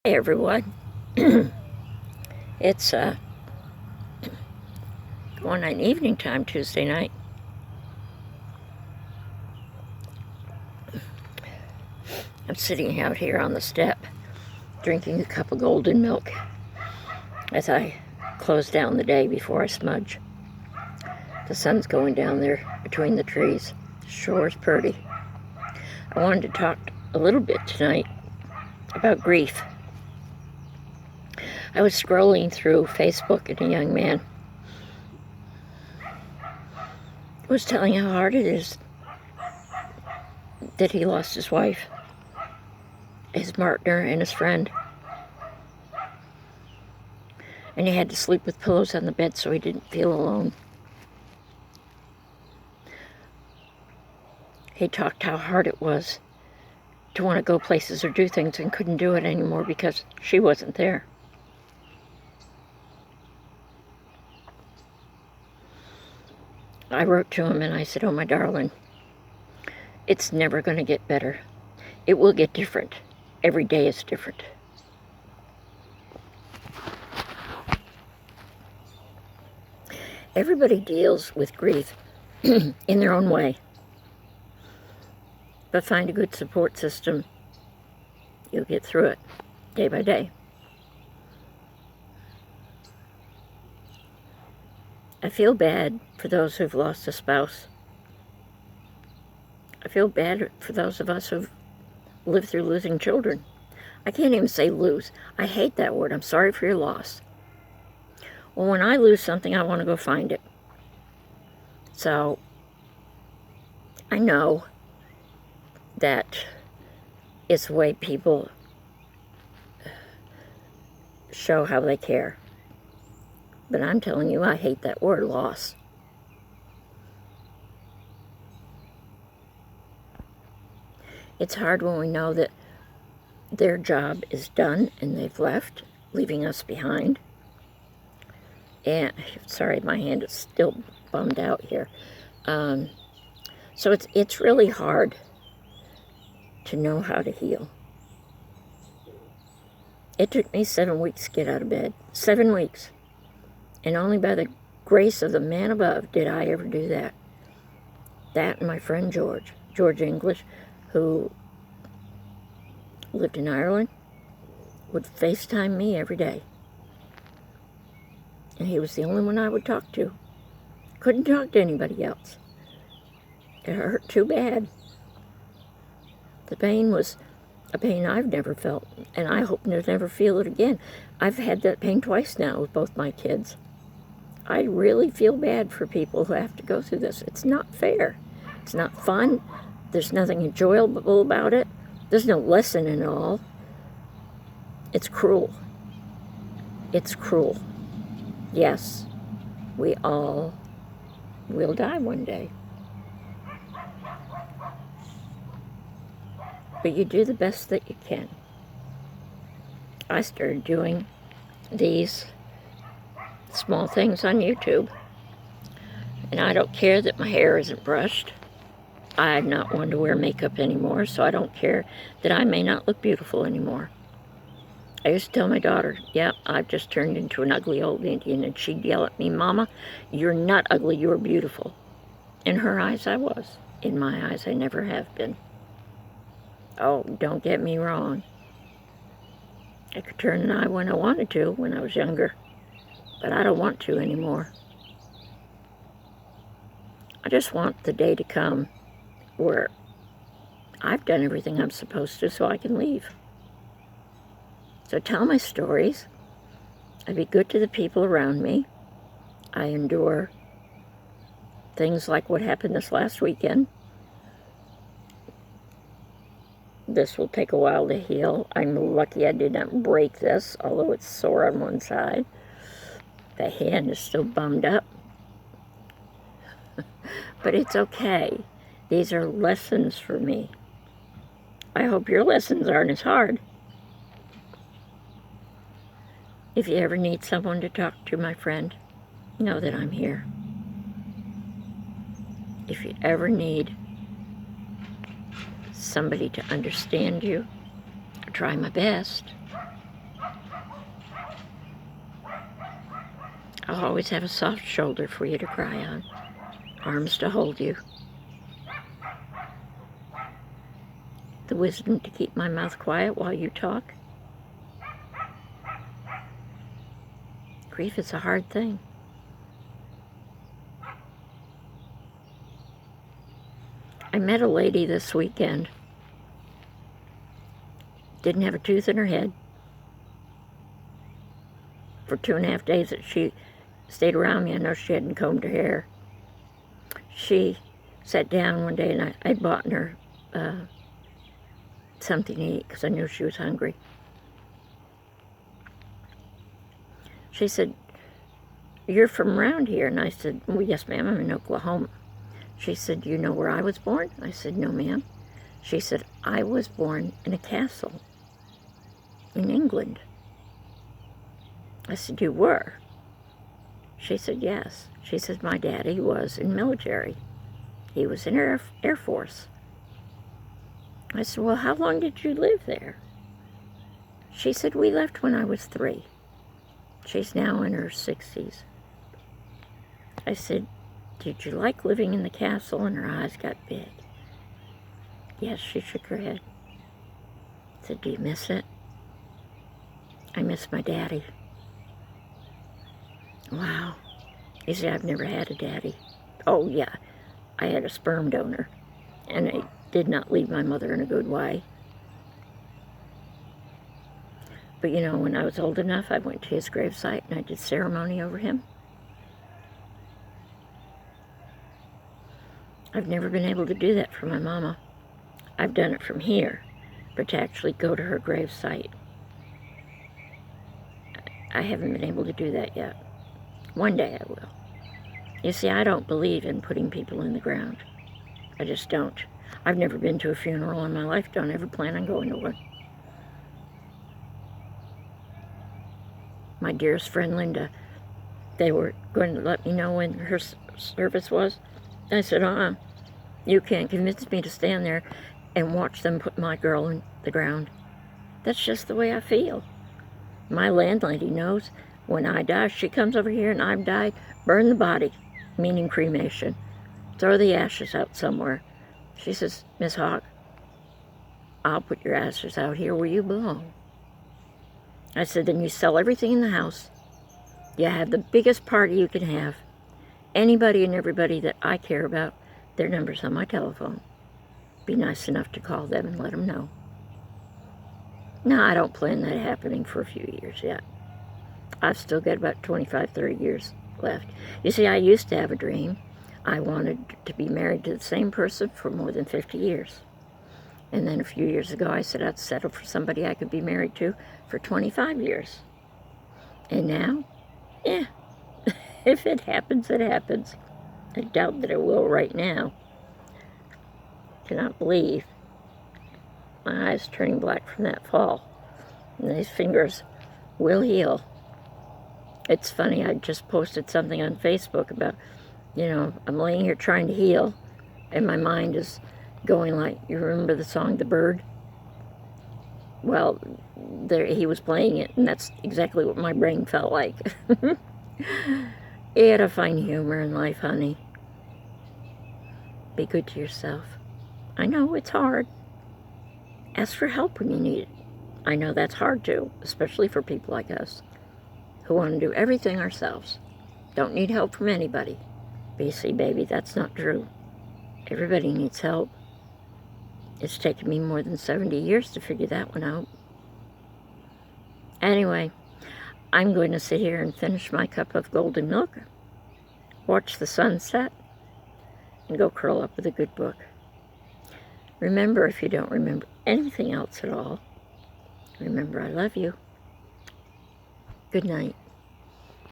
Hey everyone. It's going on evening time Tuesday night. I'm sitting out here on the step drinking a cup of golden milk as I close down the day before I smudge. The sun's going down there between the trees. Sure is pretty. I wanted to talk a little bit tonight about grief. I was scrolling through Facebook and a young man was telling how hard it is that he lost his wife, his partner, and his friend. And he had to sleep with pillows on the bed so he didn't feel alone. He talked how hard it was to want to go places or do things and couldn't do it anymore because she wasn't there. I wrote to him and I said, "Oh, my darling, it's never going to get better. It will get different. Every day is different." Everybody deals with grief in their own way. But find a good support system. You'll get through it day by day. I feel bad for those who've lost a spouse. I feel bad for those of us who've lived through losing children. I can't even say lose. I hate that word. I'm sorry for your loss. Well, when I lose something, I want to go find it. So I know that it's the way people show how they care. But I'm telling you, I hate that word, loss. It's hard when we know that their job is done and they've left, leaving us behind. And, sorry, my hand is still bummed out here. So it's really hard to know how to heal. It took me 7 weeks to get out of bed. 7 weeks. And only by the grace of the man above did I ever do that. That and my friend George English, who lived in Ireland, would FaceTime me every day. And he was the only one I would talk to. Couldn't talk to anybody else. It hurt too bad. The pain was a pain I've never felt, and I hope to never feel it again. I've had that pain twice now with both my kids. I really feel bad for people who have to go through this. It's not fair. It's not fun. There's nothing enjoyable about it. There's no lesson in it all. It's cruel. It's cruel. Yes, we all will die one day. But you do the best that you can. I started doing these small things on YouTube. And I don't care that my hair isn't brushed. I'm not one to wear makeup anymore, so I don't care that I may not look beautiful anymore. I used to tell my daughter, "Yeah, I've just turned into an ugly old Indian," and she'd yell at me, "Mama, you're not ugly, you're beautiful." In her eyes, I was. In my eyes, I never have been. Oh, don't get me wrong. I could turn an eye when I wanted to when I was younger, but I don't want to anymore. I just want the day to come where I've done everything I'm supposed to so I can leave. So tell my stories. I be good to the people around me. I endure things like what happened this last weekend. This will take a while to heal. I'm lucky I did not break this, although it's sore on one side. The hand is still bummed up. But it's okay. These are lessons for me. I hope your lessons aren't as hard. If you ever need someone to talk to, my friend, know that I'm here. If you ever need somebody to understand you, I try my best. I'll always have a soft shoulder for you to cry on, arms to hold you, the wisdom to keep my mouth quiet while you talk. Grief is a hard thing. I met a lady this weekend. Didn't have a tooth in her head. For 2.5 days that she stayed around me, I know she hadn't combed her hair. She sat down one day and I bought her something to eat because I knew she was hungry. She said, "You're from around here?" And I said, "Well, yes, ma'am, I'm in Oklahoma." She said, "You know where I was born?" I said, "No, ma'am." She said, "I was born in a castle in England." I said, "You were?" She said, "Yes." She said, "My daddy was in military. He was in Air Force." I said, "Well, how long did you live there?" She said, "We left when I was 3. She's now in her 60s. I said, "Did you like living in the castle?" And her eyes got big. Yes, she shook her head. I said, "Do you miss it?" "I miss my daddy." Wow. You see, I've never had a daddy. Oh, yeah, I had a sperm donor, and I did not leave my mother in a good way. But you know, when I was old enough, I went to his gravesite and I did ceremony over him. I've never been able to do that for my mama. I've done it from here, but to actually go to her gravesite, I haven't been able to do that yet. One day I will. You see, I don't believe in putting people in the ground. I just don't. I've never been to a funeral in my life. Don't ever plan on going to one. My dearest friend Linda, they were going to let me know when her service was. I said, you can't convince me to stand there and watch them put my girl in the ground. That's just the way I feel. My landlady knows when I die, she comes over here and I've died, burn the body, meaning cremation. Throw the ashes out somewhere. She says, "Miss Hawk, I'll put your ashes out here where you belong." I said, "Then you sell everything in the house. You have the biggest party you can have. Anybody and everybody that I care about, their number's on my telephone. Be nice enough to call them and let them know." No, I don't plan that happening for a few years yet. I've still got about 25, 30 years left. You see, I used to have a dream. I wanted to be married to the same person for more than 50 years. And then a few years ago, I said I'd settle for somebody I could be married to for 25 years. And now, if it happens, it happens. I doubt that it will right now. Cannot believe my eyes turning black from that fall. And these fingers will heal. It's funny, I just posted something on Facebook about, I'm laying here trying to heal, and my mind is going like, you remember the song, The Bird? Well, he was playing it, and that's exactly what my brain felt like. You gotta find humor in life, honey. Be good to yourself. I know it's hard. Ask for help when you need it. I know that's hard too, especially for people like us who want to do everything ourselves. Don't need help from anybody. But you see, baby, that's not true. Everybody needs help. It's taken me more than 70 years to figure that one out. Anyway, I'm going to sit here and finish my cup of golden milk, watch the sunset, and go curl up with a good book. Remember, if you don't remember anything else at all, remember I love you. Good night.